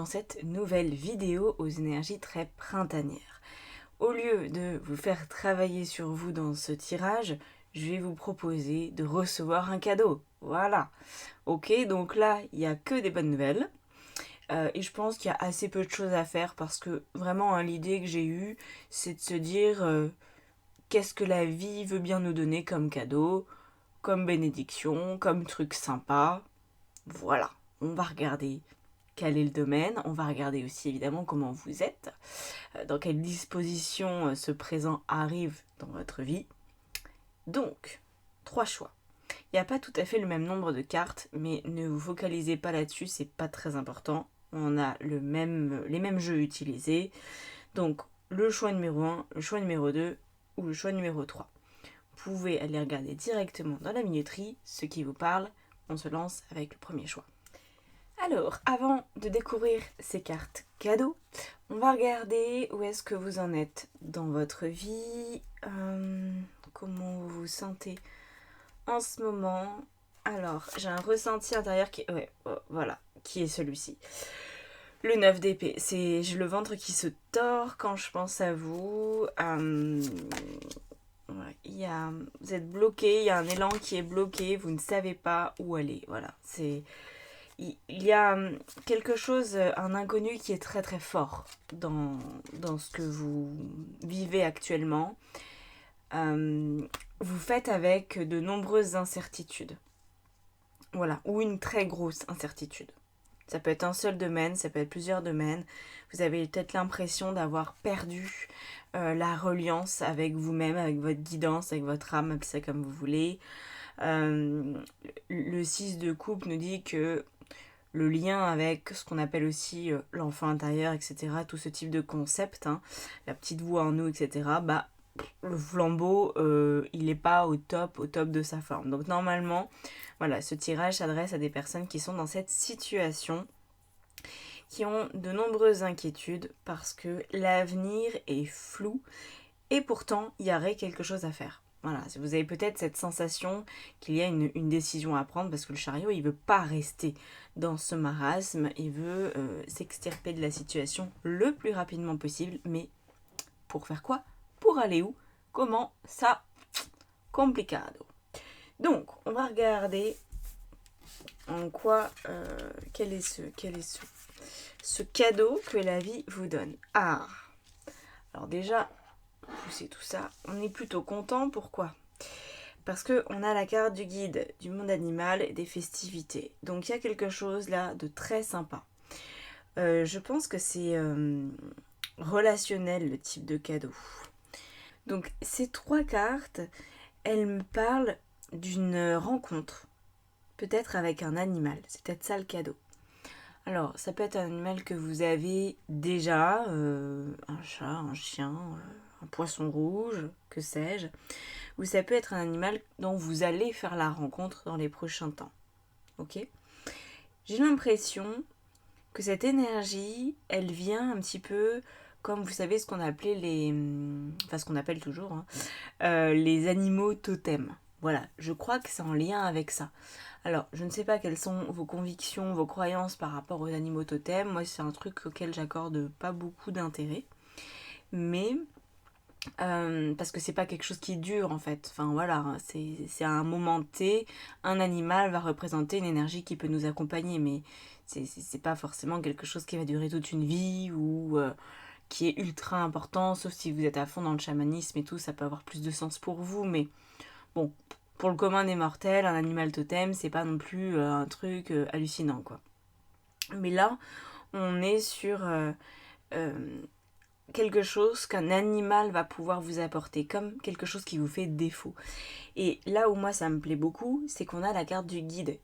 cette nouvelle vidéo aux énergies très printanières. Au lieu de vous faire travailler sur vous dans ce tirage, je vais vous proposer de recevoir un cadeau. Voilà. Ok, donc là, il n'y a que des bonnes nouvelles. Et je pense qu'il y a assez peu de choses à faire parce que vraiment, l'idée que j'ai eue, c'est de se dire qu'est-ce que la vie veut bien nous donner comme cadeau, comme bénédiction, comme truc sympa. Voilà, on va regarder quel est le domaine, on va regarder aussi évidemment comment vous êtes, dans quelle disposition ce présent arrive dans votre vie. Donc, 3 choix. Il n'y a pas tout à fait le même nombre de cartes, mais ne vous focalisez pas là-dessus, c'est pas très important. On a les mêmes jeux utilisés. Donc, le choix numéro 1, le choix numéro 2 ou le choix numéro 3. Vous pouvez aller regarder directement dans la minuterie ce qui vous parle. On se lance avec le premier choix. Alors, avant de découvrir ces cartes cadeaux, on va regarder où est-ce que vous en êtes dans votre vie, comment vous vous sentez en ce moment. Alors, j'ai un ressenti intérieur qui est celui-ci. Le 9 d'épée, j'ai le ventre qui se tord quand je pense à vous. Vous êtes bloqué, il y a un élan qui est bloqué, vous ne savez pas où aller. Voilà, il y a quelque chose, un inconnu qui est très très fort dans ce que vous vivez actuellement. Vous faites avec de nombreuses incertitudes. Voilà, ou une très grosse incertitude. Ça peut être un seul domaine, ça peut être plusieurs domaines. Vous avez peut-être l'impression d'avoir perdu la reliance avec vous-même, avec votre guidance, avec votre âme, appelez ça comme vous voulez. Le 6 de coupe nous dit que le lien avec ce qu'on appelle aussi l'enfant intérieur, etc., tout ce type de concept, la petite voix en nous, etc., le flambeau, il n'est pas au top de sa forme. Donc normalement, voilà, ce tirage s'adresse à des personnes qui sont dans cette situation, qui ont de nombreuses inquiétudes parce que l'avenir est flou et pourtant il y aurait quelque chose à faire. Voilà, vous avez peut-être cette sensation qu'il y a une décision à prendre parce que le chariot, il veut pas rester dans ce marasme, il veut s'extirper de la situation le plus rapidement possible, mais pour faire quoi? Pour aller où? Comment? Ça, complicado. Donc, on va regarder en quoi, quel est ce cadeau que la vie vous donne. Ah, alors déjà, pousser tout ça, on est plutôt content. Pourquoi? Parce qu'on a la carte du guide du monde animal et des festivités. Donc il y a quelque chose là de très sympa. Je pense que c'est relationnel le type de cadeau. Donc ces 3 cartes, elles me parlent d'une rencontre, peut-être avec un animal. C'est peut-être ça le cadeau. Alors, ça peut être un animal que vous avez déjà, un chat, un chien, un poisson rouge, que sais-je. Ou ça peut être un animal dont vous allez faire la rencontre dans les prochains temps. Ok? J'ai l'impression que cette énergie, elle vient un petit peu comme vous savez ce qu'on appelait ce qu'on appelle toujours, les animaux totems. Voilà, je crois que c'est en lien avec ça. Alors, je ne sais pas quelles sont vos convictions, vos croyances par rapport aux animaux totems. Moi, c'est un truc auquel j'accorde pas beaucoup d'intérêt. Mais, parce que c'est pas quelque chose qui dure en fait. Enfin voilà, c'est à un moment T, un animal va représenter une énergie qui peut nous accompagner. Mais c'est pas forcément quelque chose qui va durer toute une vie ou qui est ultra important. Sauf si vous êtes à fond dans le chamanisme et tout, ça peut avoir plus de sens pour vous. Mais bon, pour le commun des mortels, un animal totem, c'est pas non plus un truc hallucinant, quoi. Mais là, on est sur quelque chose qu'un animal va pouvoir vous apporter, comme quelque chose qui vous fait défaut. Et là où moi ça me plaît beaucoup, c'est qu'on a la carte du guide,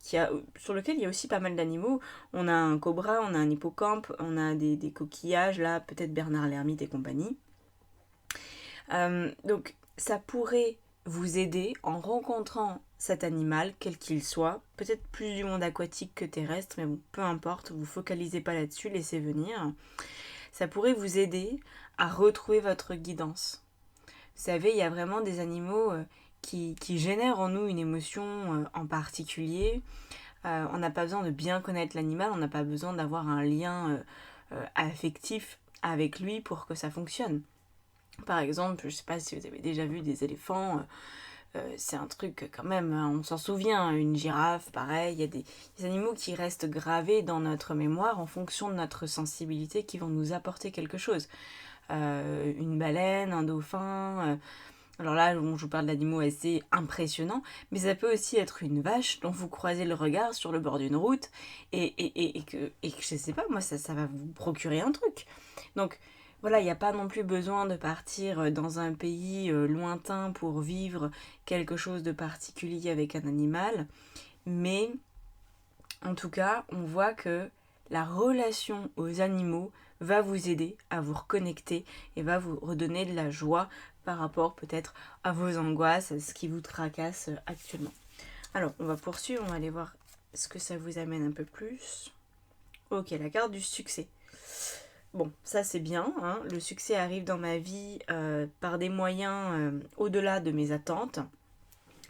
sur lequel il y a aussi pas mal d'animaux. On a un cobra, on a un hippocampe, on a des coquillages, là, peut-être Bernard l'ermite et compagnie. Donc, ça pourrait vous aider en rencontrant cet animal, quel qu'il soit, peut-être plus du monde aquatique que terrestre, mais bon, peu importe, vous focalisez pas là-dessus, laissez venir. Ça pourrait vous aider à retrouver votre guidance. Vous savez, il y a vraiment des animaux qui génèrent en nous une émotion en particulier. On n'a pas besoin de bien connaître l'animal, on n'a pas besoin d'avoir un lien affectif avec lui pour que ça fonctionne. Par exemple, je ne sais pas si vous avez déjà vu des éléphants, c'est un truc quand même, hein, on s'en souvient, une girafe, pareil, il y a des animaux qui restent gravés dans notre mémoire en fonction de notre sensibilité qui vont nous apporter quelque chose. Une baleine, un dauphin, alors là, je vous parle d'animaux assez impressionnants, mais ça peut aussi être une vache dont vous croisez le regard sur le bord d'une route et que je sais pas, moi, ça va vous procurer un truc. Donc, voilà, il n'y a pas non plus besoin de partir dans un pays lointain pour vivre quelque chose de particulier avec un animal, mais en tout cas, on voit que la relation aux animaux va vous aider à vous reconnecter et va vous redonner de la joie par rapport peut-être à vos angoisses, à ce qui vous tracasse actuellement. Alors, on va poursuivre, on va aller voir ce que ça vous amène un peu plus. Ok, la carte du succès. Bon, ça c'est bien, hein. Le succès arrive dans ma vie par des moyens au-delà de mes attentes.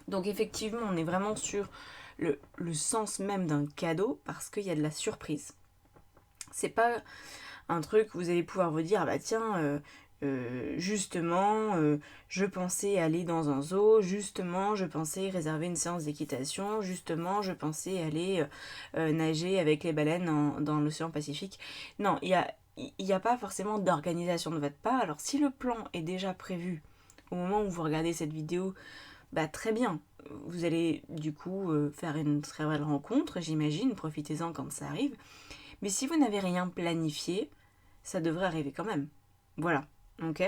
Donc effectivement, on est vraiment sur le sens même d'un cadeau parce qu'il y a de la surprise. C'est pas un truc où vous allez pouvoir vous dire, ah bah tiens, justement, je pensais aller dans un zoo, justement, je pensais réserver une séance d'équitation, justement, je pensais aller nager avec les baleines dans l'océan Pacifique. Non, il n'y a pas forcément d'organisation de votre part. Alors si le plan est déjà prévu au moment où vous regardez cette vidéo, bah très bien. Vous allez du coup faire une très belle rencontre, j'imagine, profitez-en quand ça arrive. Mais si vous n'avez rien planifié, ça devrait arriver quand même. Voilà, ok.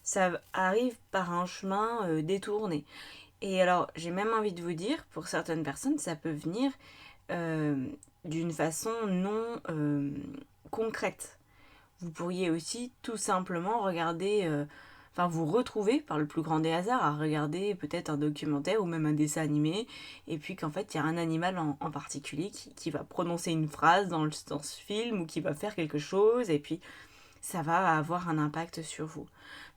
Ça arrive par un chemin détourné. Et alors, j'ai même envie de vous dire, pour certaines personnes, ça peut venir d'une façon non concrète. Vous pourriez aussi tout simplement regarder, vous retrouver par le plus grand des hasards à regarder peut-être un documentaire ou même un dessin animé, et puis qu'en fait il y a un animal en particulier qui va prononcer une phrase dans ce film ou qui va faire quelque chose, et puis ça va avoir un impact sur vous.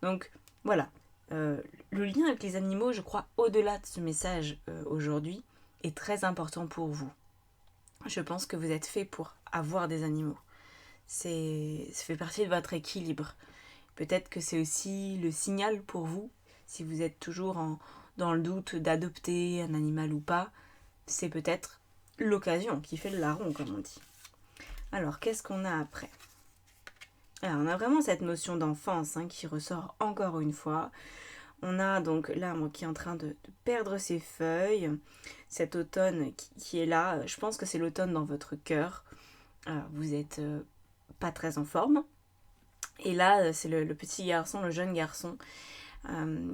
Donc voilà, le lien avec les animaux, je crois, au-delà de ce message aujourd'hui, est très important pour vous. Je pense que vous êtes fait pour avoir des animaux. Ça fait partie de votre équilibre. Peut-être que c'est aussi le signal pour vous, si vous êtes toujours dans le doute d'adopter un animal ou pas, c'est peut-être l'occasion qui fait le larron, comme on dit. Alors, qu'est-ce qu'on a après ? Alors, on a vraiment cette notion d'enfance qui ressort encore une fois. On a donc l'arbre qui est en train de perdre ses feuilles, cet automne qui est là. Je pense que c'est l'automne dans votre cœur. Vous êtes pas très en forme. Et là, c'est le petit garçon, le jeune garçon,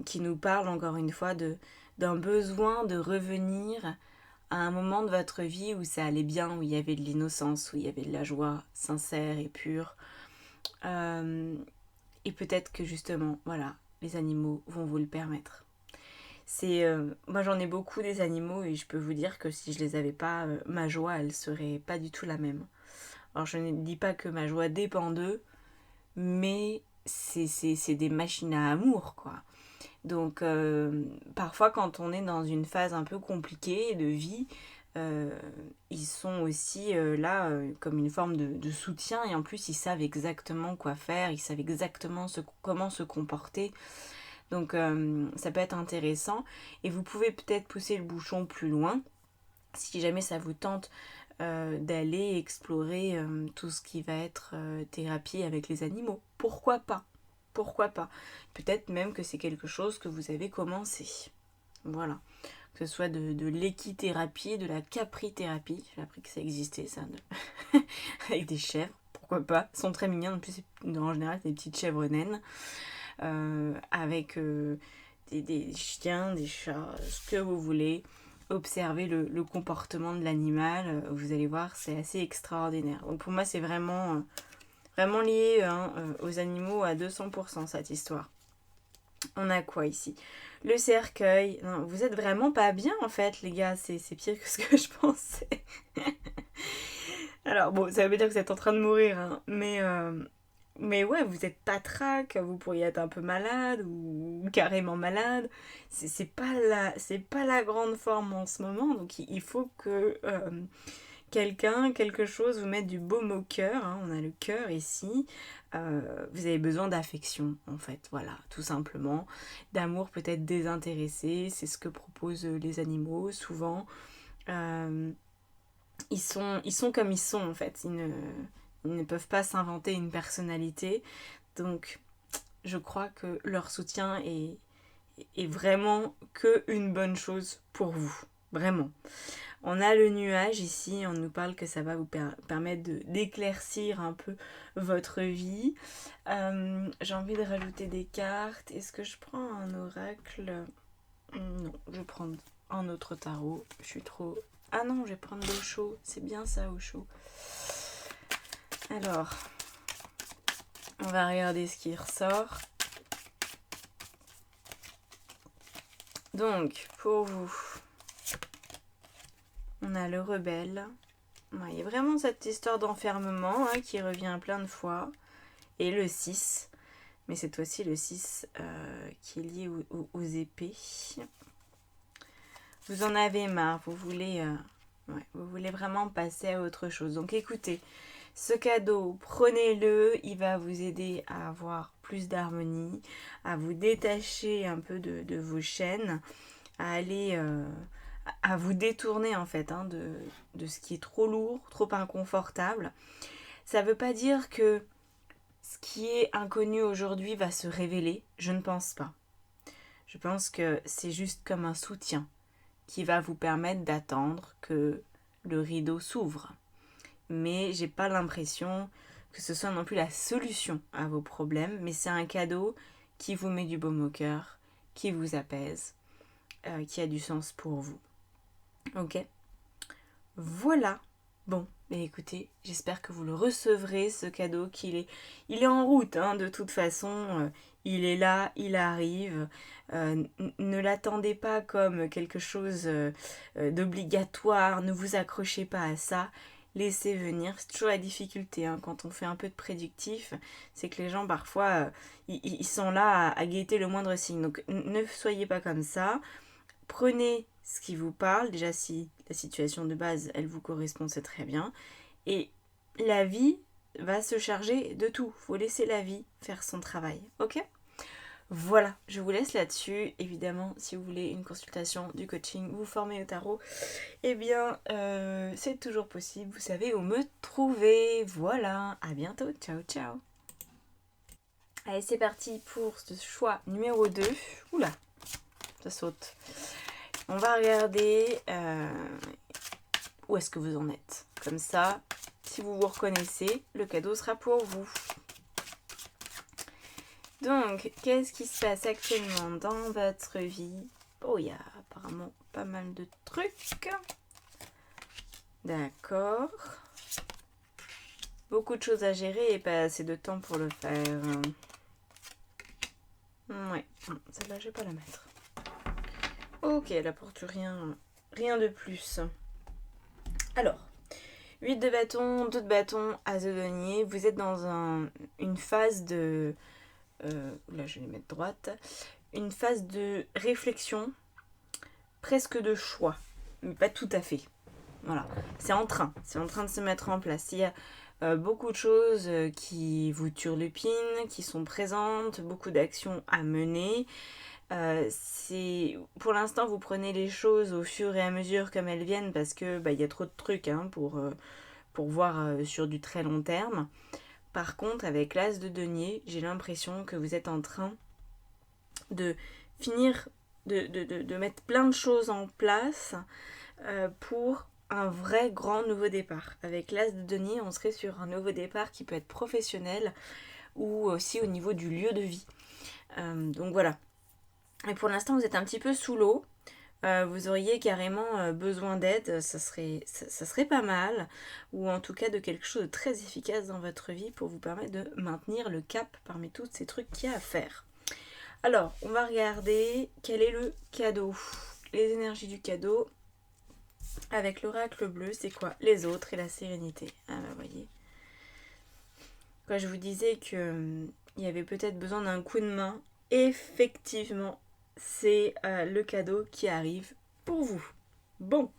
qui nous parle encore une fois d'un besoin de revenir à un moment de votre vie où ça allait bien, où il y avait de l'innocence, où il y avait de la joie sincère et pure. Et peut-être que justement, voilà, les animaux vont vous le permettre. Moi j'en ai beaucoup des animaux et je peux vous dire que si je les avais pas, ma joie elle serait pas du tout la même. Alors je ne dis pas que ma joie dépend d'eux, mais c'est des machines à amour, quoi. Donc parfois quand on est dans une phase un peu compliquée de vie, ils sont aussi là comme une forme de soutien, et en plus ils savent exactement quoi faire, ils savent exactement comment se comporter. Donc ça peut être intéressant, et vous pouvez peut-être pousser le bouchon plus loin si jamais ça vous tente d'aller explorer tout ce qui va être thérapie avec les animaux. Pourquoi pas ? Pourquoi pas ? Peut-être même que c'est quelque chose que vous avez commencé. Voilà. Que ce soit de l'équithérapie, de la caprithérapie. J'ai appris que ça existait, ça. Avec des chèvres. Pourquoi pas ? Elles sont très mignonnes. En plus, en général, c'est des petites chèvres naines. Avec des chiens, des chats, ce que vous voulez. Observez le comportement de l'animal. Vous allez voir, c'est assez extraordinaire. Donc pour moi, c'est vraiment lié aux animaux à 200% cette histoire. On a quoi ici ? Le cercueil. Non, vous êtes vraiment pas bien en fait, les gars. C'est pire que ce que je pensais. Alors bon, ça veut pas dire que vous êtes en train de mourir, mais ouais, vous êtes patraque, vous pourriez être un peu malade ou carrément malade. C'est pas la grande forme en ce moment, donc il faut quelqu'un, quelque chose, vous mettre du baume au cœur, hein, on a le cœur ici, vous avez besoin d'affection en fait, voilà, tout simplement, d'amour peut-être désintéressé, c'est ce que proposent les animaux souvent. Euh, ils sont comme ils sont en fait, ils ne peuvent pas s'inventer une personnalité, donc je crois que leur soutien est vraiment que une bonne chose pour vous, vraiment. On a le nuage ici, on nous parle que ça va vous permettre d'éclaircir un peu votre vie. J'ai envie de rajouter des cartes. Est-ce que je prends un oracle? Non, je vais prendre un autre tarot. Je suis trop... Ah non, je vais prendre l'Osho. C'est bien ça, Osho. Alors, on va regarder ce qui ressort. Donc, pour vous... On a le rebelle. Ouais, il y a vraiment cette histoire d'enfermement hein, qui revient plein de fois. Et le 6. Mais cette fois-ci le 6 qui est lié aux épées. Vous en avez marre. Vous voulez vraiment passer à autre chose. Donc écoutez, ce cadeau, prenez-le. Il va vous aider à avoir plus d'harmonie, à vous détacher un peu de vos chaînes, à aller... à vous détourner en fait hein, de ce qui est trop lourd, trop inconfortable. Ça ne veut pas dire que ce qui est inconnu aujourd'hui va se révéler, je ne pense pas. Je pense que c'est juste comme un soutien qui va vous permettre d'attendre que le rideau s'ouvre. Mais j'ai pas l'impression que ce soit non plus la solution à vos problèmes, mais c'est un cadeau qui vous met du baume au cœur, qui vous apaise, qui a du sens pour vous. Ok, voilà. Bon, mais écoutez, j'espère que vous le recevrez, ce cadeau, il est en route, hein, de toute façon, il est là, il arrive. Ne l'attendez pas comme quelque chose d'obligatoire, ne vous accrochez pas à ça, laissez venir. C'est toujours la difficulté, hein, quand on fait un peu de prédictif, c'est que les gens parfois, ils sont là à guetter le moindre signe. Donc ne soyez pas comme ça. Prenez ce qui vous parle, déjà si la situation de base, elle vous correspond, c'est très bien. Et la vie va se charger de tout. Faut laisser la vie faire son travail, ok ? Voilà, je vous laisse là-dessus. Évidemment, si vous voulez une consultation, du coaching, vous former au tarot, eh bien, c'est toujours possible. Vous savez où me trouver. Voilà, à bientôt. Ciao, ciao. Allez, c'est parti pour ce choix numéro 2. Oula, ça saute. On va regarder où est-ce que vous en êtes. Comme ça, si vous vous reconnaissez, le cadeau sera pour vous. Donc, qu'est-ce qui se passe actuellement dans votre vie? Oh, il y a apparemment pas mal de trucs. D'accord. Beaucoup de choses à gérer et pas assez de temps pour le faire. Ouais, celle-là, je vais pas la mettre. Ok, elle apporte rien de plus. Alors, 8 de bâton, 2 de bâton, as de denier. Vous êtes dans une phase de... là, je vais les mettre droite. Une phase de réflexion, presque de choix. Mais pas tout à fait. Voilà, c'est en train de se mettre en place. Il y a beaucoup de choses qui vous turlupinent, qui sont présentes, beaucoup d'actions à mener. Pour l'instant, vous prenez les choses au fur et à mesure comme elles viennent parce que y a trop de trucs hein, pour voir sur du très long terme. Par contre, avec l'as de denier, j'ai l'impression que vous êtes en train de finir de mettre plein de choses en place pour un vrai grand nouveau départ. Avec l'as de denier, on serait sur un nouveau départ qui peut être professionnel ou aussi au niveau du lieu de vie. Donc voilà. Et pour l'instant, vous êtes un petit peu sous l'eau. Vous auriez carrément besoin d'aide, ça serait pas mal. Ou en tout cas de quelque chose de très efficace dans votre vie pour vous permettre de maintenir le cap parmi tous ces trucs qu'il y a à faire. Alors, on va regarder quel est le cadeau. Les énergies du cadeau. Avec l'oracle bleu, c'est quoi? Les autres et la sérénité. Ah bah voyez. Quand je vous disais qu'il y avait peut-être besoin d'un coup de main, effectivement, c'est le cadeau qui arrive pour vous. Bon,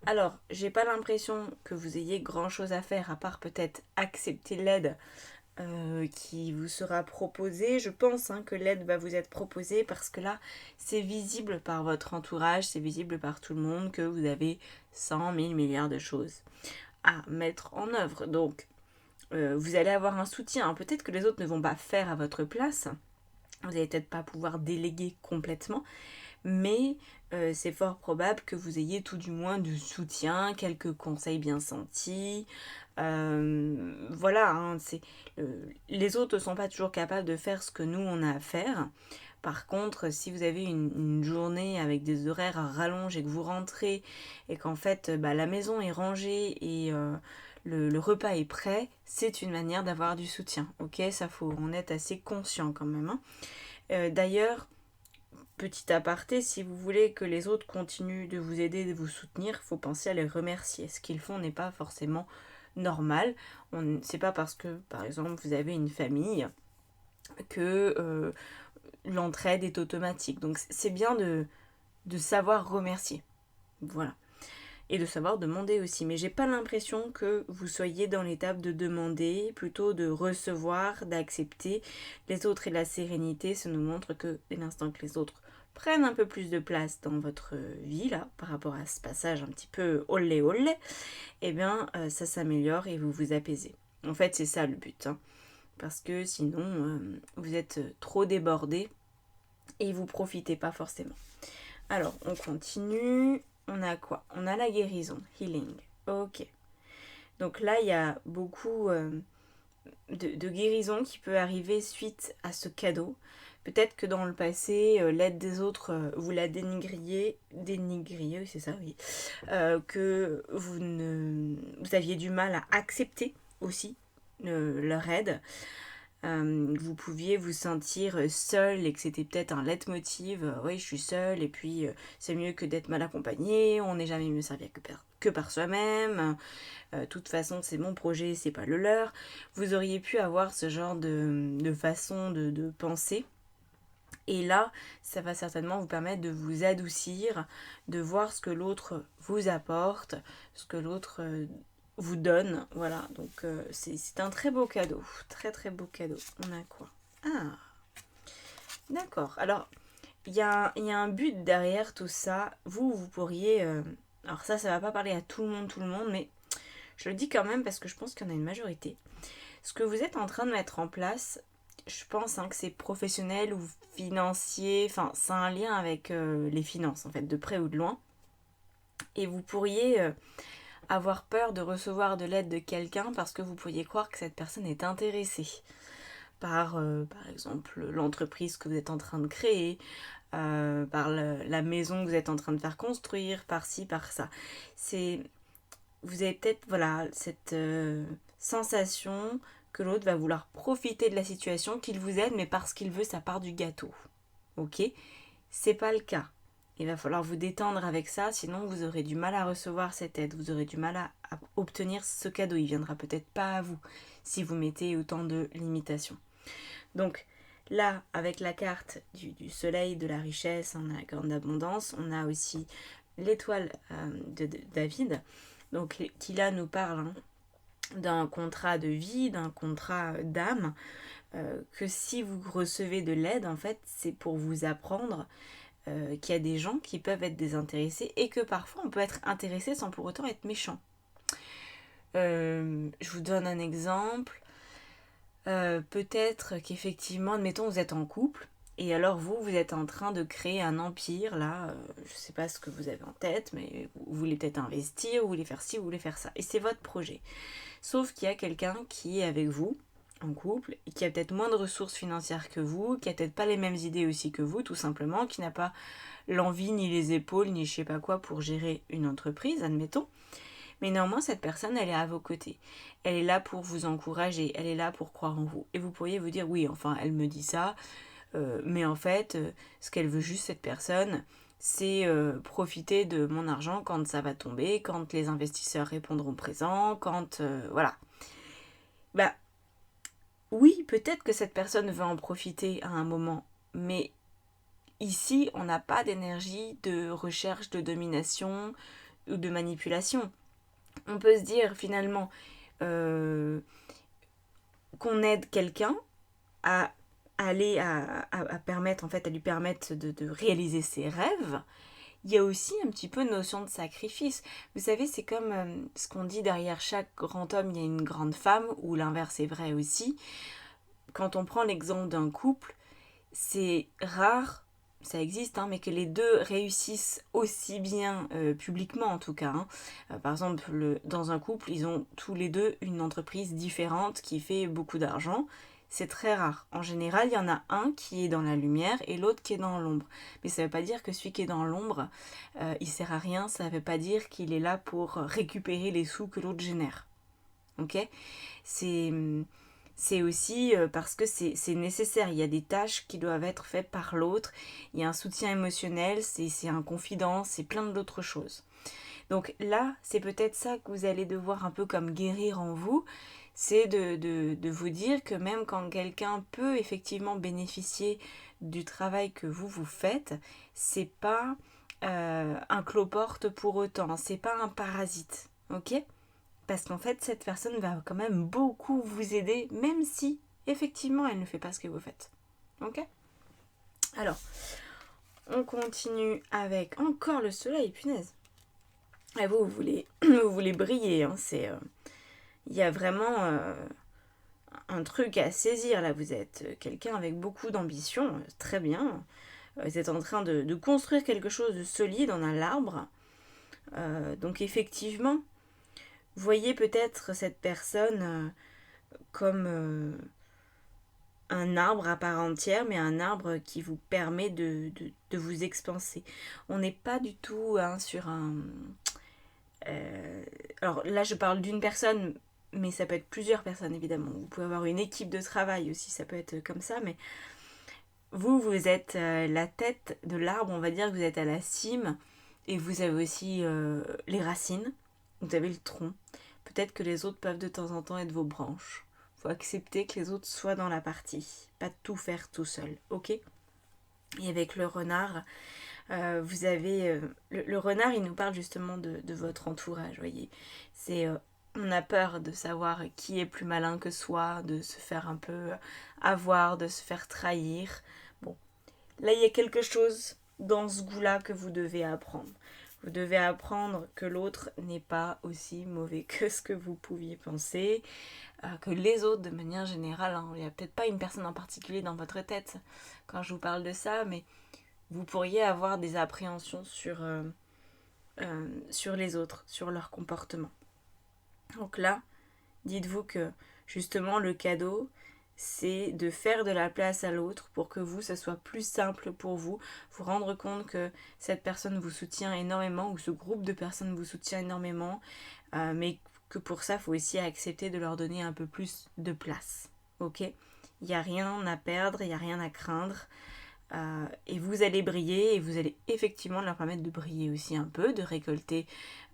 Alors, j'ai pas l'impression que vous ayez grand chose à faire à part peut-être accepter l'aide qui vous sera proposée. Je pense que l'aide va vous être proposée parce que là, c'est visible par votre entourage, c'est visible par tout le monde que vous avez 100 000 milliards de choses à mettre en œuvre. Donc, vous allez avoir un soutien. Peut-être que les autres ne vont pas faire à votre place. Vous n'allez peut-être pas pouvoir déléguer complètement, mais c'est fort probable que vous ayez tout du moins du soutien, quelques conseils bien sentis. Voilà, les autres ne sont pas toujours capables de faire ce que nous, on a à faire. Par contre, si vous avez une journée avec des horaires à rallonge et que vous rentrez et qu'en fait la maison est rangée et le repas est prêt, c'est une manière d'avoir du soutien. Ok, ça faut en être assez conscient quand même. D'ailleurs, petit aparté, si vous voulez que les autres continuent de vous aider, de vous soutenir, il faut penser à les remercier. Ce qu'ils font n'est pas forcément normal. C'est pas parce que, par exemple, vous avez une famille que l'entraide est automatique. Donc c'est bien de savoir remercier. Voilà. Et de savoir demander aussi. Mais j'ai pas l'impression que vous soyez dans l'étape de demander, plutôt de recevoir, d'accepter les autres. Et la sérénité, ça nous montre que dès l'instant que les autres prennent un peu plus de place dans votre vie, là, par rapport à ce passage un petit peu olé olé, eh bien, ça s'améliore et vous vous apaisez. En fait, c'est ça le but. Parce que sinon, vous êtes trop débordé et vous profitez pas forcément. Alors, on continue. On a quoi? On a la guérison, healing. Ok. Donc là, il y a beaucoup de guérison qui peut arriver suite à ce cadeau. Peut-être que dans le passé, l'aide des autres, vous la dénigriez, c'est ça, oui, que vous aviez du mal à accepter aussi leur aide. Vous pouviez vous sentir seul et que c'était peut-être un leitmotiv, oui je suis seule et puis c'est mieux que d'être mal accompagné, on n'est jamais mieux servi que par soi-même, de toute façon c'est mon projet, c'est pas le leur. Vous auriez pu avoir ce genre de façon de penser. Et là, ça va certainement vous permettre de vous adoucir, de voir ce que l'autre vous apporte, ce que l'autre vous donne. Voilà, donc c'est un très beau cadeau. Très très beau cadeau. On a quoi? Ah, d'accord. Alors, il y a un but derrière tout ça. Vous pourriez... alors ça va pas parler à tout le monde, mais je le dis quand même parce que je pense qu'il y en a une majorité. Ce que vous êtes en train de mettre en place, je pense que c'est professionnel ou financier, enfin c'est un lien avec les finances en fait, de près ou de loin. Et vous pourriez avoir peur de recevoir de l'aide de quelqu'un parce que vous pourriez croire que cette personne est intéressée par exemple l'entreprise que vous êtes en train de créer, par la maison que vous êtes en train de faire construire, par ci, par ça. Vous avez peut-être cette sensation que l'autre va vouloir profiter de la situation, qu'il vous aide, mais parce qu'il veut sa part du gâteau. Ok? C'est pas le cas. Il va falloir vous détendre avec ça, sinon vous aurez du mal à recevoir cette aide, vous aurez du mal à obtenir ce cadeau. Il viendra peut-être pas à vous si vous mettez autant de limitations. Donc là, avec la carte du soleil, de la richesse, en la grande abondance, on a aussi l'étoile de David, donc qui là nous parle d'un contrat de vie, d'un contrat d'âme, que si vous recevez de l'aide, en fait, c'est pour vous apprendre qu'il y a des gens qui peuvent être désintéressés et que parfois on peut être intéressé sans pour autant être méchant. Je vous donne un exemple. Peut-être qu'effectivement, admettons, vous êtes en couple et alors vous êtes en train de créer un empire, là, je sais pas ce que vous avez en tête, mais vous voulez peut-être investir, vous voulez faire ci, vous voulez faire ça. Et c'est votre projet. Sauf qu'il y a quelqu'un qui est avec vous, en couple, et qui a peut-être moins de ressources financières que vous, qui a peut-être pas les mêmes idées aussi que vous, tout simplement, qui n'a pas l'envie, ni les épaules, ni je sais pas quoi pour gérer une entreprise, admettons. Mais néanmoins, cette personne, elle est à vos côtés. Elle est là pour vous encourager, elle est là pour croire en vous. Et vous pourriez vous dire, oui, enfin, elle me dit ça, mais en fait, ce qu'elle veut juste, cette personne, c'est profiter de mon argent quand ça va tomber, quand les investisseurs répondront présent, quand... voilà. Bah, oui, peut-être que cette personne veut en profiter à un moment, mais ici, on n'a pas d'énergie de recherche de domination, ou de manipulation. On peut se dire finalement qu'on aide quelqu'un à aller à permettre, en fait, à lui permettre de réaliser ses rêves. Il y a aussi un petit peu une notion de sacrifice. Vous savez, c'est comme ce qu'on dit, derrière chaque grand homme, il y a une grande femme, ou l'inverse est vrai aussi. Quand on prend l'exemple d'un couple, c'est rare, ça existe, mais que les deux réussissent aussi bien, publiquement en tout cas. Par exemple, dans un couple, ils ont tous les deux une entreprise différente qui fait beaucoup d'argent. C'est très rare. En général, il y en a un qui est dans la lumière et l'autre qui est dans l'ombre. Mais ça ne veut pas dire que celui qui est dans l'ombre, il sert à rien. Ça ne veut pas dire qu'il est là pour récupérer les sous que l'autre génère. Ok ? C'est aussi parce que c'est nécessaire. Il y a des tâches qui doivent être faites par l'autre. Il y a un soutien émotionnel, c'est un confident, c'est plein d'autres choses. Donc là, c'est peut-être ça que vous allez devoir un peu comme guérir en vous. C'est de vous dire que même quand quelqu'un peut effectivement bénéficier du travail que vous faites, c'est pas un cloporte pour autant, c'est pas un parasite, ok ? Parce qu'en fait, cette personne va quand même beaucoup vous aider, même si, effectivement, elle ne fait pas ce que vous faites. Ok ? Alors, on continue avec encore le soleil, punaise. Et vous voulez briller, il y a vraiment un truc à saisir, là. Vous êtes quelqu'un avec beaucoup d'ambition, très bien. Vous êtes en train de construire quelque chose de solide en un arbre. Donc, effectivement, voyez peut-être cette personne comme un arbre à part entière, mais un arbre qui vous permet de vous expanser. On n'est pas du tout sur un... alors là, je parle d'une personne, mais ça peut être plusieurs personnes, évidemment. Vous pouvez avoir une équipe de travail aussi, ça peut être comme ça, mais vous êtes la tête de l'arbre, on va dire que vous êtes à la cime, et vous avez aussi les racines, vous avez le tronc. Peut-être que les autres peuvent de temps en temps être vos branches. Faut accepter que les autres soient dans la partie, pas tout faire tout seul, ok ? Et avec le renard, vous avez... le renard, il nous parle justement de votre entourage, voyez. C'est... on a peur de savoir qui est plus malin que soi, de se faire un peu avoir, de se faire trahir. Bon, là, il y a quelque chose dans ce goût-là que vous devez apprendre. Vous devez apprendre que l'autre n'est pas aussi mauvais que ce que vous pouviez penser, que les autres de manière générale. Il n'y a peut-être pas une personne en particulier dans votre tête quand je vous parle de ça, mais vous pourriez avoir des appréhensions sur les autres, sur leur comportement. Donc là, dites-vous que justement le cadeau, c'est de faire de la place à l'autre pour que vous, ça soit plus simple pour vous rendre compte que cette personne vous soutient énormément ou ce groupe de personnes vous soutient énormément, mais que pour ça, il faut aussi accepter de leur donner un peu plus de place. Ok ? Il n'y a rien à perdre, il n'y a rien à craindre. Et vous allez briller et vous allez effectivement leur permettre de briller aussi un peu, de récolter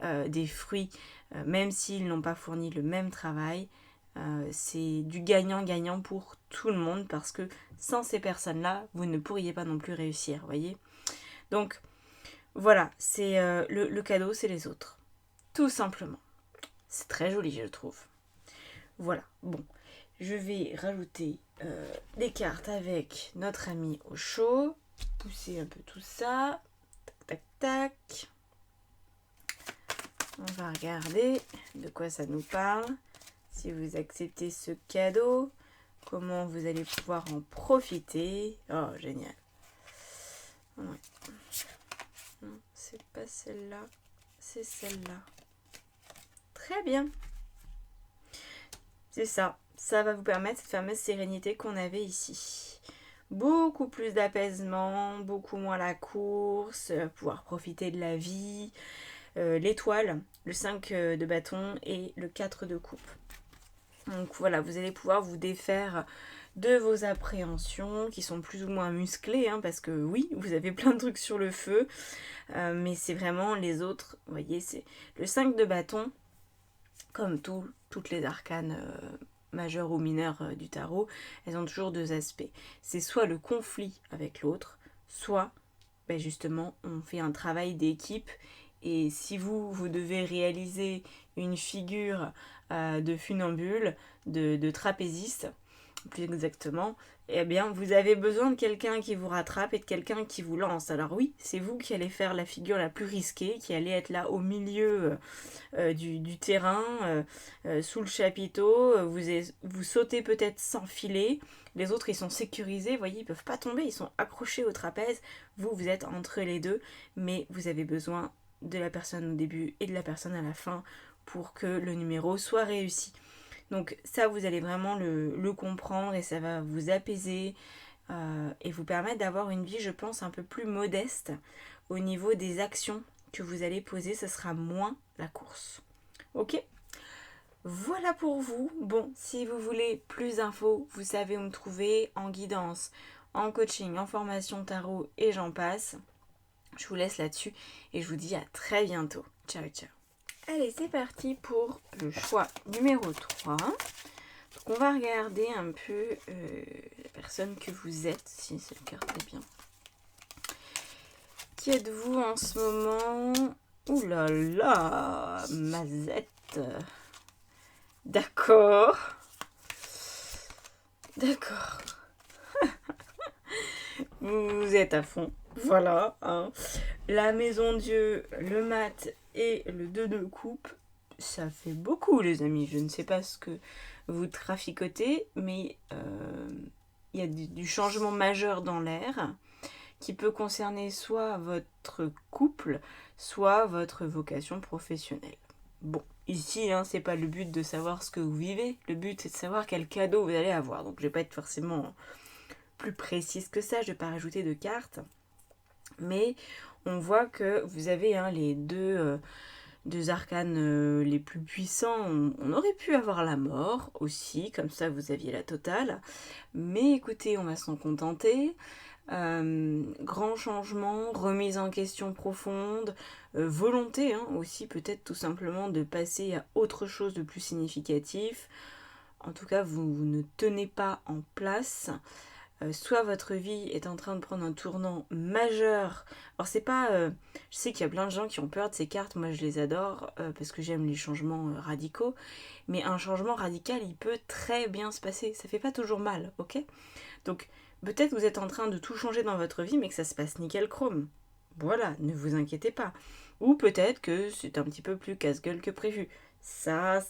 des fruits, même s'ils n'ont pas fourni le même travail. C'est du gagnant-gagnant pour tout le monde parce que sans ces personnes-là, vous ne pourriez pas non plus réussir, voyez. Donc voilà, c'est le cadeau, c'est les autres. Tout simplement. C'est très joli, je trouve. Voilà, bon. Je vais rajouter des cartes avec notre ami au chaud. Pousser un peu tout ça. Tac, tac, tac. On va regarder de quoi ça nous parle. Si vous acceptez ce cadeau, comment vous allez pouvoir en profiter. Oh, génial. Ouais. Non, c'est pas celle-là. C'est celle-là. Très bien. C'est ça. Ça va vous permettre cette fameuse sérénité qu'on avait ici. Beaucoup plus d'apaisement, beaucoup moins la course, pouvoir profiter de la vie. L'étoile, le 5 de bâton et le 4 de coupe. Donc voilà, vous allez pouvoir vous défaire de vos appréhensions qui sont plus ou moins musclées, parce que oui, vous avez plein de trucs sur le feu, mais c'est vraiment les autres, vous voyez, c'est le 5 de bâton, comme toutes les arcanes majeures ou mineures du tarot, elles ont toujours deux aspects. C'est soit le conflit avec l'autre, soit justement on fait un travail d'équipe Et si vous devez réaliser une figure de funambule, de trapéziste, plus exactement, eh bien, vous avez besoin de quelqu'un qui vous rattrape et de quelqu'un qui vous lance. Alors oui, c'est vous qui allez faire la figure la plus risquée, qui allez être là au milieu du terrain, sous le chapiteau. Vous sautez peut-être sans filet. Les autres, ils sont sécurisés, vous voyez, ils peuvent pas tomber, ils sont accrochés au trapèze. Vous êtes entre les deux, mais vous avez besoin de la personne au début et de la personne à la fin pour que le numéro soit réussi. Donc ça, vous allez vraiment le comprendre et ça va vous apaiser et vous permettre d'avoir une vie, je pense, un peu plus modeste au niveau des actions que vous allez poser. Ça sera moins la course. Ok ? Voilà pour vous. Bon, si vous voulez plus d'infos, vous savez où me trouver en guidance, en coaching, en formation tarot et j'en passe. Je vous laisse là-dessus et je vous dis à très bientôt. Ciao, ciao. Allez, c'est parti pour le choix numéro 3. Donc, on va regarder un peu la personne que vous êtes, si cette carte est bien. Qui êtes-vous en ce moment? Ouh là là, Mazette. D'accord. D'accord. Vous êtes à fond. Voilà. Hein. La maison Dieu, le mat et le 2 de coupe, ça fait beaucoup les amis. Je ne sais pas ce que vous traficotez, mais il y a du changement majeur dans l'air qui peut concerner soit votre couple, soit votre vocation professionnelle. Bon, ici, hein, c'est pas le but de savoir ce que vous vivez, le but c'est de savoir quel cadeau vous allez avoir. Donc je vais pas être forcément plus précise que ça, je vais pas rajouter de cartes. Mais on voit que vous avez les deux arcanes les plus puissants. On aurait pu avoir la mort aussi, comme ça vous aviez la totale. Mais écoutez, on va s'en contenter. Grand changement, remise en question profonde, volonté aussi peut-être tout simplement de passer à autre chose de plus significatif. En tout cas, vous ne tenez pas en place. Soit votre vie est en train de prendre un tournant majeur. Alors c'est pas... je sais qu'il y a plein de gens qui ont peur de ces cartes, moi je les adore parce que j'aime les changements radicaux. Mais un changement radical, il peut très bien se passer. Ça fait pas toujours mal, ok ? Donc peut-être que vous êtes en train de tout changer dans votre vie, mais que ça se passe nickel chrome. Voilà, ne vous inquiétez pas. Ou peut-être que c'est un petit peu plus casse-gueule que prévu. Ça,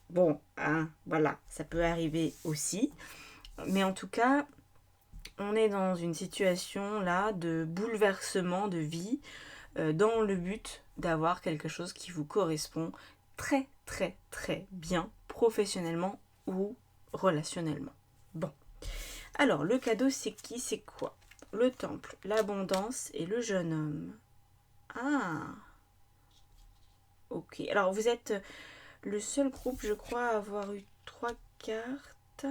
bon, voilà, ça peut arriver aussi. Mais en tout cas, on est dans une situation là de bouleversement de vie dans le but d'avoir quelque chose qui vous correspond très très très bien professionnellement ou relationnellement. Bon. Alors, le cadeau, c'est qui, c'est quoi? Le temple, l'abondance et le jeune homme. Ah, ok. Alors, vous êtes le seul groupe, je crois, à avoir eu 3 cartes.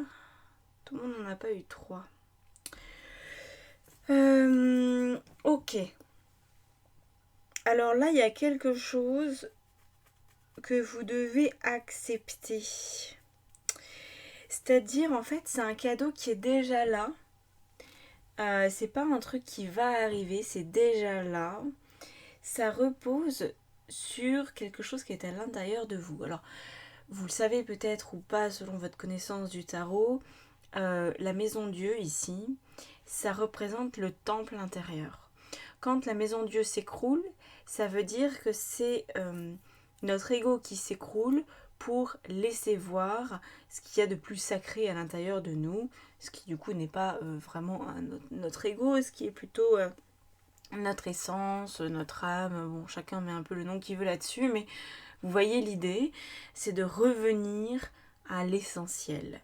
Tout le monde n'en a pas eu 3. Ok. Alors là, il y a quelque chose que vous devez accepter. C'est-à-dire, en fait, c'est un cadeau qui est déjà là. C'est pas un truc qui va arriver, c'est déjà là. Ça repose sur quelque chose qui est à l'intérieur de vous. Alors, vous le savez peut-être ou pas selon votre connaissance du tarot, la maison Dieu ici, ça représente le temple intérieur. Quand la maison Dieu s'écroule, ça veut dire que c'est notre ego qui s'écroule pour laisser voir ce qu'il y a de plus sacré à l'intérieur de nous, ce qui du coup n'est pas vraiment notre ego, ce qui est plutôt notre essence, notre âme. Bon, chacun met un peu le nom qu'il veut là-dessus, mais vous voyez l'idée, c'est de revenir à l'essentiel.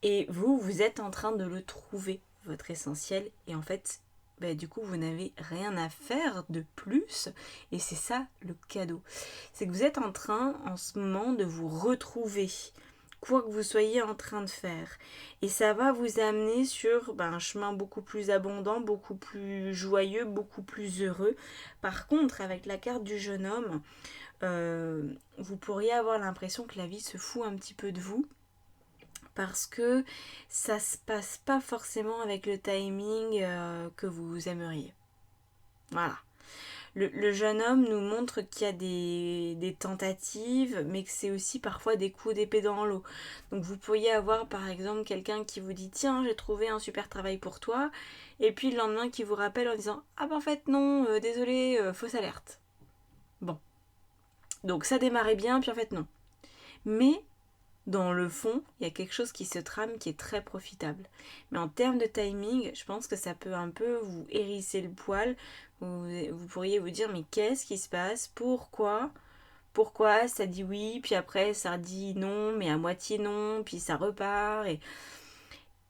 Et vous êtes en train de le trouver, votre essentiel, et en fait, du coup, vous n'avez rien à faire de plus, et c'est ça le cadeau. C'est que vous êtes en train, en ce moment, de vous retrouver, quoi que vous soyez en train de faire. Et ça va vous amener sur un chemin beaucoup plus abondant, beaucoup plus joyeux, beaucoup plus heureux. Par contre, avec la carte du jeune homme, vous pourriez avoir l'impression que la vie se fout un petit peu de vous, parce que ça se passe pas forcément avec le timing que vous aimeriez. Voilà. Le jeune homme nous montre qu'il y a des tentatives, mais que c'est aussi parfois des coups d'épée dans l'eau. Donc vous pourriez avoir par exemple quelqu'un qui vous dit tiens, j'ai trouvé un super travail pour toi, et puis le lendemain qui vous rappelle en disant ah ben en fait non, désolé, fausse alerte. Bon. Donc ça démarrait bien, puis en fait non. Mais dans le fond, il y a quelque chose qui se trame qui est très profitable. Mais en termes de timing, je pense que ça peut un peu vous hérisser le poil. Vous pourriez vous dire, mais qu'est-ce qui se passe? Pourquoi ça dit oui, puis après ça dit non, mais à moitié non, puis ça repart. Et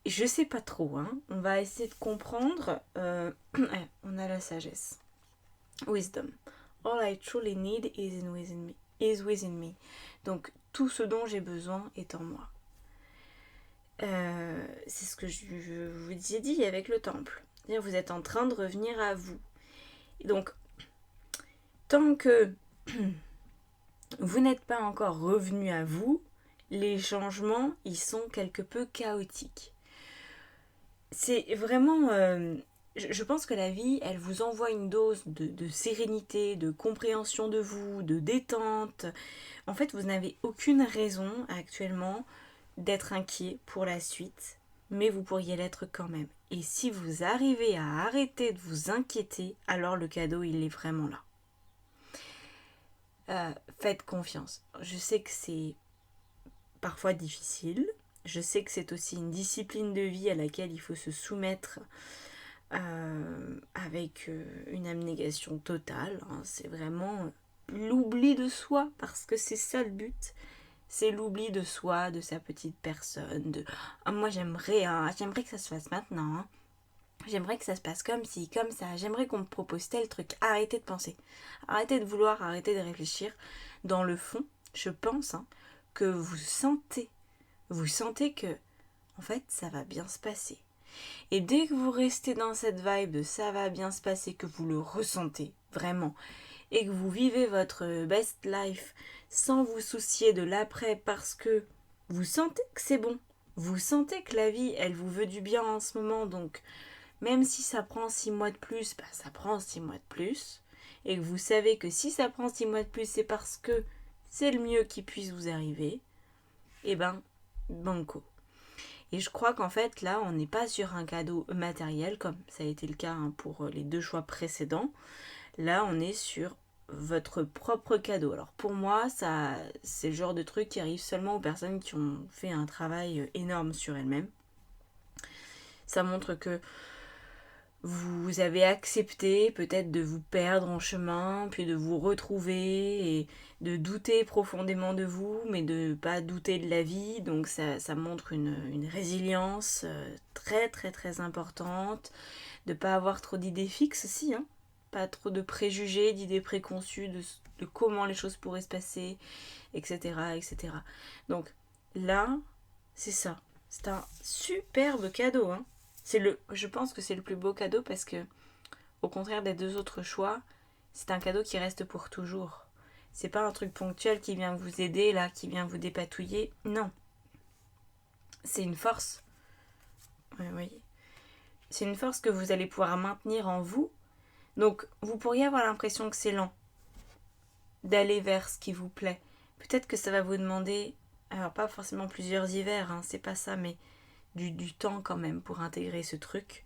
je sais pas trop, hein. On va essayer de comprendre. On a la sagesse. Wisdom. All I truly need is within me. Donc tout ce dont j'ai besoin est en moi. C'est ce que je vous ai dit avec le temple. C'est-à-dire vous êtes en train de revenir à vous. Et donc, tant que vous n'êtes pas encore revenu à vous, les changements, ils sont quelque peu chaotiques. C'est vraiment... je pense que la vie, elle vous envoie une dose de sérénité, de compréhension de vous, de détente. En fait, vous n'avez aucune raison actuellement d'être inquiet pour la suite, mais vous pourriez l'être quand même. Et si vous arrivez à arrêter de vous inquiéter, alors le cadeau, il est vraiment là. Faites confiance. Je sais que c'est parfois difficile. Je sais que c'est aussi une discipline de vie à laquelle il faut se soumettre avec une abnégation totale. Hein. C'est vraiment l'oubli de soi, parce que c'est ça le but. C'est l'oubli de soi, de sa petite personne, de moi j'aimerais que ça se fasse maintenant. Hein. J'aimerais que ça se passe comme ci, comme ça. J'aimerais qu'on me propose tel truc. Arrêtez de penser. Arrêtez de vouloir, arrêtez de réfléchir. Dans le fond, je pense que vous sentez que, en fait, ça va bien se passer. Et dès que vous restez dans cette vibe de ça va bien se passer, que vous le ressentez vraiment, et que vous vivez votre best life sans vous soucier de l'après parce que vous sentez que c'est bon, vous sentez que la vie, elle vous veut du bien en ce moment, donc même si ça prend 6 mois de plus, ça prend 6 mois de plus, et que vous savez que si ça prend 6 mois de plus, c'est parce que c'est le mieux qui puisse vous arriver, et banco. Et je crois qu'en fait, là, on n'est pas sur un cadeau matériel, comme ça a été le cas pour les 2 choix précédents. Là, on est sur votre propre cadeau. Alors pour moi, ça, c'est le genre de truc qui arrive seulement aux personnes qui ont fait un travail énorme sur elles-mêmes. Ça montre que vous avez accepté peut-être de vous perdre en chemin, puis de vous retrouver et de douter profondément de vous, mais de ne pas douter de la vie. Donc ça montre une résilience très très très importante, de ne pas avoir trop d'idées fixes aussi, hein. Pas trop de préjugés, d'idées préconçues de comment les choses pourraient se passer, etc. etc. Donc là, c'est ça. C'est un superbe cadeau, hein. Je pense que c'est le plus beau cadeau parce que, au contraire des 2 autres choix, c'est un cadeau qui reste pour toujours. C'est pas un truc ponctuel qui vient vous aider, là, qui vient vous dépatouiller. Non. C'est une force. Oui. C'est une force que vous allez pouvoir maintenir en vous. Donc, vous pourriez avoir l'impression que c'est lent d'aller vers ce qui vous plaît. Peut-être que ça va vous demander, alors pas forcément plusieurs hivers, hein, c'est pas ça, mais du temps quand même pour intégrer ce truc.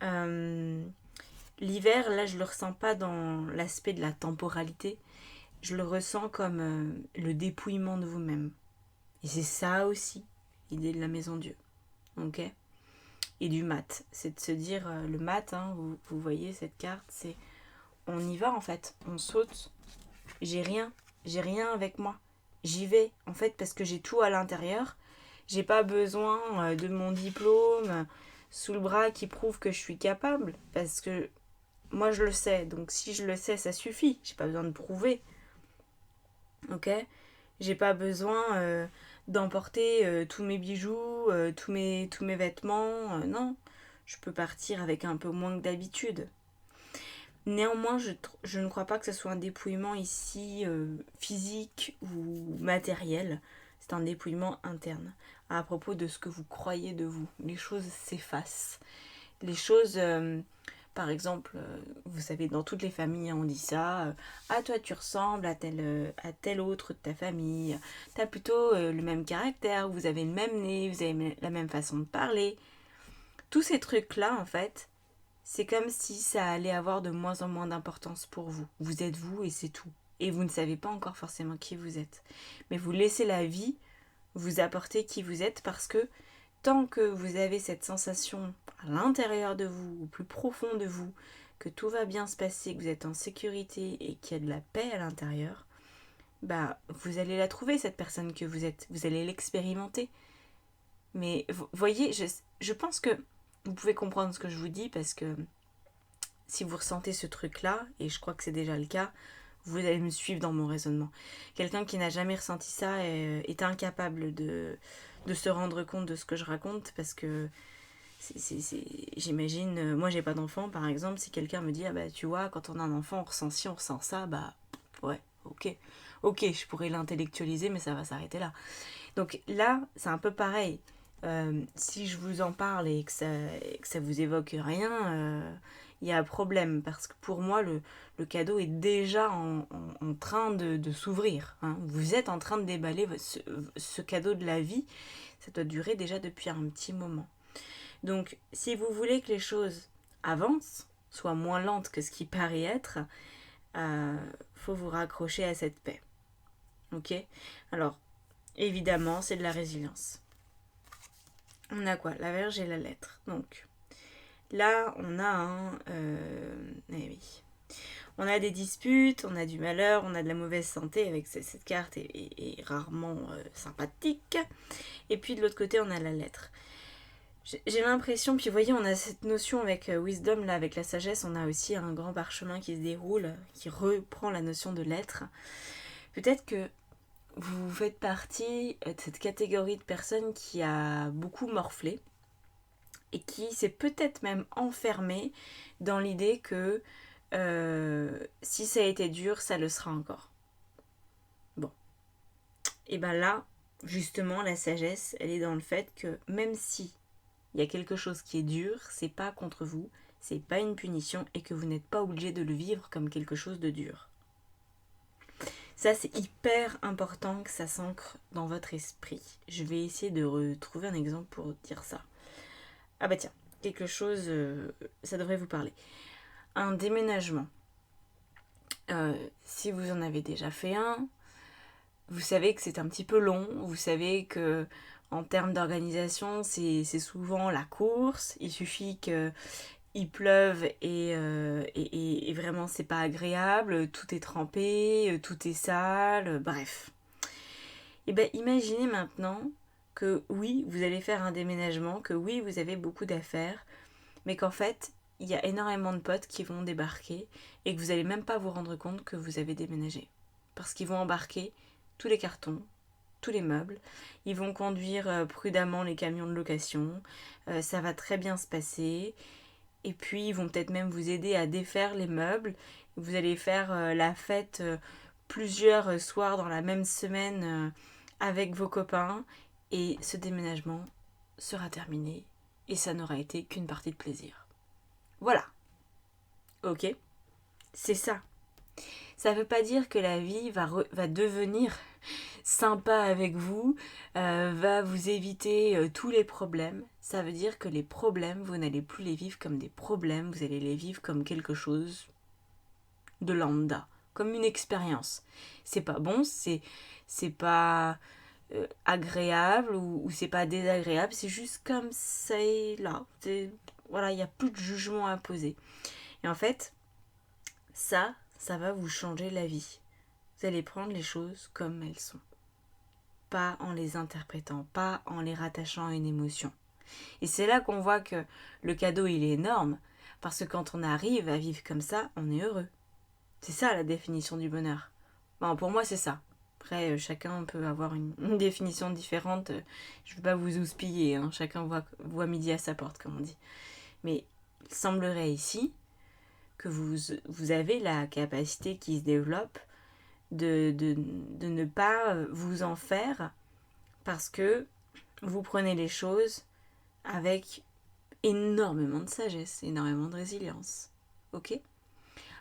L'hiver, là, je le ressens pas dans l'aspect de la temporalité. Je le ressens comme le dépouillement de vous-même. Et c'est ça aussi, l'idée de la maison Dieu. Ok ? Et du mat. C'est de se dire, le mat, hein, vous voyez cette carte, c'est on y va en fait, on saute. J'ai rien avec moi. J'y vais en fait parce que j'ai tout à l'intérieur. J'ai pas besoin de mon diplôme sous le bras qui prouve que je suis capable parce que moi je le sais. Donc si je le sais, ça suffit. J'ai pas besoin de prouver. Ok ? J'ai pas besoin d'emporter tous mes bijoux, tous mes vêtements. Non. Je peux partir avec un peu moins que d'habitude. Néanmoins, je ne crois pas que ce soit un dépouillement ici physique ou matériel. C'est un dépouillement interne à propos de ce que vous croyez de vous. Les choses s'effacent. Les choses Par exemple, vous savez, dans toutes les familles, on dit ça. Ah, toi, tu ressembles à tel autre de ta famille. T'as plutôt le même caractère, vous avez le même nez, vous avez la même façon de parler. Tous ces trucs-là, en fait, c'est comme si ça allait avoir de moins en moins d'importance pour vous. Vous êtes vous et c'est tout. Et vous ne savez pas encore forcément qui vous êtes. Mais vous laissez la vie vous apporter qui vous êtes parce que tant que vous avez cette sensation à l'intérieur de vous, au plus profond de vous, que tout va bien se passer, que vous êtes en sécurité et qu'il y a de la paix à l'intérieur, bah vous allez la trouver cette personne que vous êtes, vous allez l'expérimenter. Mais voyez, je pense que vous pouvez comprendre ce que je vous dis parce que si vous ressentez ce truc-là, et je crois que c'est déjà le cas, vous allez me suivre dans mon raisonnement. Quelqu'un qui n'a jamais ressenti ça est incapable de se rendre compte de ce que je raconte parce que j'imagine, moi j'ai pas d'enfant par exemple, si quelqu'un me dit ah bah tu vois quand on a un enfant on ressent ci, on ressent ça, bah ouais, ok, je pourrais l'intellectualiser mais ça va s'arrêter là. Donc là c'est un peu pareil. Si je vous en parle et que ça vous évoque rien, il y a un problème parce que pour moi le cadeau est déjà en train de s'ouvrir, hein. Vous êtes en train de déballer ce cadeau de la vie, ça doit durer déjà depuis un petit moment. Donc si vous voulez que les choses avancent, soient moins lentes que ce qui paraît être, faut vous raccrocher à cette paix. Ok ? Alors évidemment c'est de la résilience. On a quoi ? La Vierge et la lettre. Donc, là, on a oui. On a des disputes, on a du malheur, on a de la mauvaise santé avec cette carte est rarement sympathique. Et puis de l'autre côté, on a la lettre. J'ai l'impression, puis vous voyez, on a cette notion avec Wisdom, là, avec la sagesse, on a aussi un grand parchemin qui se déroule, qui reprend la notion de l'être. Peut-être que vous faites partie de cette catégorie de personnes qui a beaucoup morflé et qui s'est peut-être même enfermée dans l'idée que si ça a été dur, ça le sera encore. Bon. Et ben là, justement, la sagesse, elle est dans le fait que même si il y a quelque chose qui est dur, c'est pas contre vous, c'est pas une punition et que vous n'êtes pas obligé de le vivre comme quelque chose de dur. Ça, c'est hyper important que ça s'ancre dans votre esprit. Je vais essayer de retrouver un exemple pour dire ça. Ah bah tiens, quelque chose, ça devrait vous parler. Un déménagement. Si vous en avez déjà fait un, vous savez que c'est un petit peu long. Vous savez que en termes d'organisation, c'est souvent la course. Il suffit qu'il pleuve et vraiment c'est pas agréable. Tout est trempé, tout est sale, bref. Et bien imaginez maintenant que oui, vous allez faire un déménagement, que oui, vous avez beaucoup d'affaires, mais qu'en fait, il y a énormément de potes qui vont débarquer et que vous n'allez même pas vous rendre compte que vous avez déménagé. Parce qu'ils vont embarquer tous les cartons, tous les meubles, ils vont conduire prudemment les camions de location, ça va très bien se passer, et puis ils vont peut-être même vous aider à défaire les meubles, vous allez faire la fête plusieurs soirs dans la même semaine avec vos copains, et ce déménagement sera terminé, et ça n'aura été qu'une partie de plaisir. Voilà. Ok ? C'est ça. Ça veut pas dire que la vie va devenir sympa avec vous, va vous éviter tous les problèmes. Ça veut dire que les problèmes, vous n'allez plus les vivre comme des problèmes, vous allez les vivre comme quelque chose de lambda, comme une expérience. C'est pas bon, c'est pas agréable ou c'est pas désagréable, c'est juste comme c'est là. Voilà, il n'y a plus de jugement à poser. Et en fait, ça va vous changer la vie. Vous allez prendre les choses comme elles sont. Pas en les interprétant, pas en les rattachant à une émotion. Et c'est là qu'on voit que le cadeau, il est énorme. Parce que quand on arrive à vivre comme ça, on est heureux. C'est ça la définition du bonheur. Bon, pour moi, c'est ça. Après, chacun peut avoir une définition différente. Je ne veux pas vous houspiller, hein. Chacun voit midi à sa porte, comme on dit. Mais il semblerait ici que vous avez la capacité qui se développe de ne pas vous en faire parce que vous prenez les choses avec énormément de sagesse, énormément de résilience. Ok ?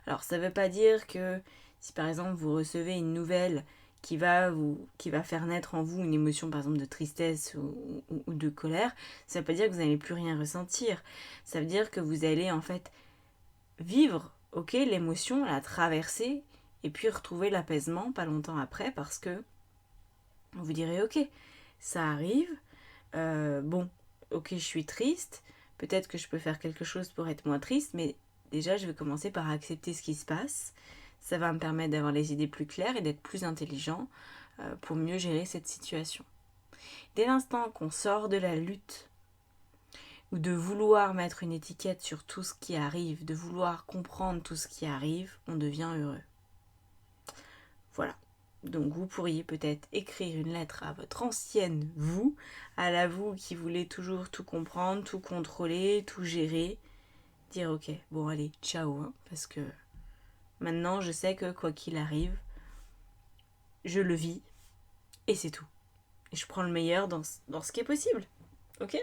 Alors ça ne veut pas dire que si par exemple vous recevez une nouvelle qui va faire naître en vous une émotion par exemple de tristesse ou de colère, ça ne veut pas dire que vous n'allez plus rien ressentir. Ça veut dire que vous allez en fait vivre, ok, l'émotion, la traverser et puis retrouver l'apaisement pas longtemps après parce que vous direz ok, ça arrive, bon, ok, je suis triste, peut-être que je peux faire quelque chose pour être moins triste, mais déjà je vais commencer par accepter ce qui se passe. Ça va me permettre d'avoir les idées plus claires et d'être plus intelligent pour mieux gérer cette situation. Dès l'instant qu'on sort de la lutte ou de vouloir mettre une étiquette sur tout ce qui arrive, de vouloir comprendre tout ce qui arrive, on devient heureux. Voilà. Donc vous pourriez peut-être écrire une lettre à votre ancienne vous, à la vous qui voulait toujours tout comprendre, tout contrôler, tout gérer. Dire ok, bon allez, ciao, hein, parce que maintenant je sais que quoi qu'il arrive, je le vis et c'est tout. Et je prends le meilleur dans ce qui est possible. Ok ?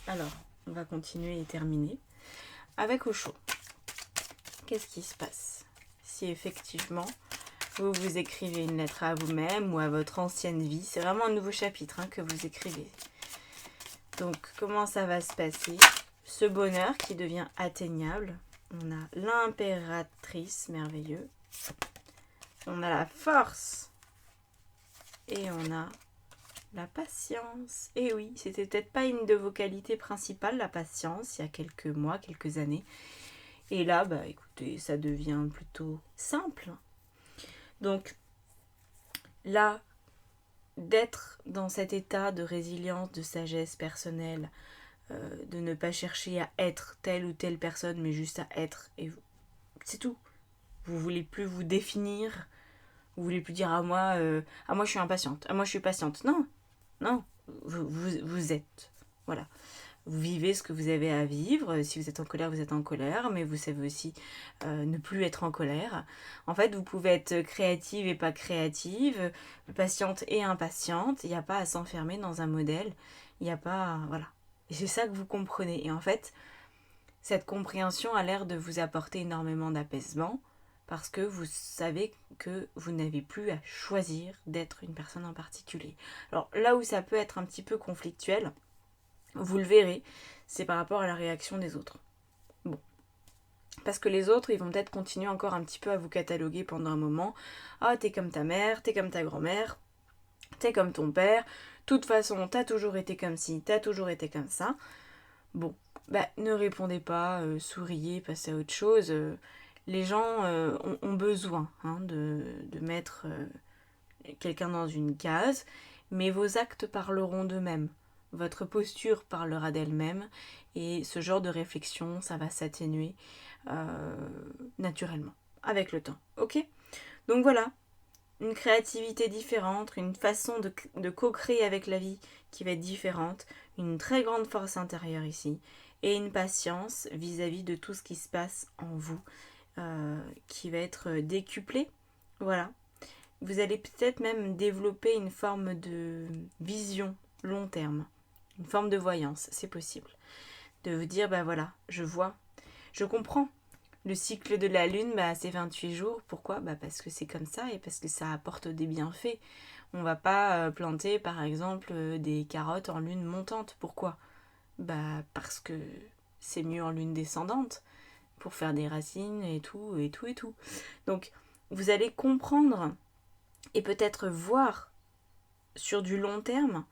Alors, on va continuer et terminer avec au chaud. Qu'est-ce qui se passe si effectivement vous vous écrivez une lettre à vous-même ou à votre ancienne vie? C'est vraiment un nouveau chapitre que vous écrivez. Donc, comment ça va se passer? Ce bonheur qui devient atteignable. On a l'impératrice, merveilleux. On a la force. Et on a la patience. Et oui, c'était peut-être pas une de vos qualités principales, la patience, il y a quelques mois, quelques années. Et là, bah écoutez, ça devient plutôt simple. Donc, là, d'être dans cet état de résilience, de sagesse personnelle, de ne pas chercher à être telle ou telle personne, mais juste à être, et c'est tout. Vous voulez plus vous définir, vous voulez plus dire à moi je suis impatiente, à moi je suis patiente. Non, non, vous êtes. Voilà. Vous vivez ce que vous avez à vivre. Si vous êtes en colère, vous êtes en colère, mais vous savez aussi ne plus être en colère. En fait, vous pouvez être créative et pas créative, patiente et impatiente. Il n'y a pas à s'enfermer dans un modèle. Il n'y a pas... Voilà. Et c'est ça que vous comprenez. Et en fait, cette compréhension a l'air de vous apporter énormément d'apaisement parce que vous savez que vous n'avez plus à choisir d'être une personne en particulier. Alors là où ça peut être un petit peu conflictuel, vous le verrez, c'est par rapport à la réaction des autres. Bon. Parce que les autres, ils vont peut-être continuer encore un petit peu à vous cataloguer pendant un moment. Ah, t'es comme ta mère, t'es comme ta grand-mère, t'es comme ton père. De toute façon, t'as toujours été comme ci, t'as toujours été comme ça. Bon, ne répondez pas, souriez, passez à autre chose. Les gens ont besoin de mettre quelqu'un dans une case, mais vos actes parleront d'eux-mêmes. Votre posture parlera d'elle-même et ce genre de réflexion, ça va s'atténuer naturellement, avec le temps. Ok ? Donc voilà, une créativité différente, une façon de co-créer avec la vie qui va être différente, une très grande force intérieure ici et une patience vis-à-vis de tout ce qui se passe en vous qui va être décuplée. Voilà. Vous allez peut-être même développer une forme de vision long terme. Une forme de voyance, c'est possible. De vous dire, voilà, je vois, je comprends. Le cycle de la lune, c'est 28 jours. Pourquoi ? Parce que c'est comme ça et parce que ça apporte des bienfaits. On va pas planter, par exemple, des carottes en lune montante. Pourquoi ? Parce que c'est mieux en lune descendante pour faire des racines et tout, et tout, et tout. Donc, vous allez comprendre et peut-être voir sur du long terme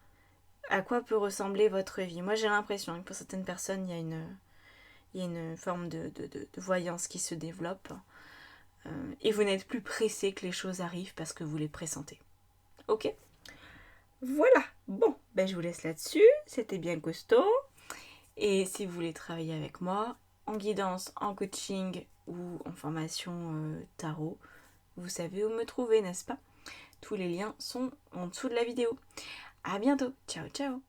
à quoi peut ressembler votre vie. Moi, j'ai l'impression que pour certaines personnes, il y a une forme de voyance qui se développe. Et vous n'êtes plus pressé que les choses arrivent parce que vous les pressentez. Ok ? Voilà. Bon, je vous laisse là-dessus. C'était bien costaud. Et si vous voulez travailler avec moi, en guidance, en coaching ou en formation tarot, vous savez où me trouver, n'est-ce pas ? Tous les liens sont en dessous de la vidéo. À bientôt. Ciao, ciao.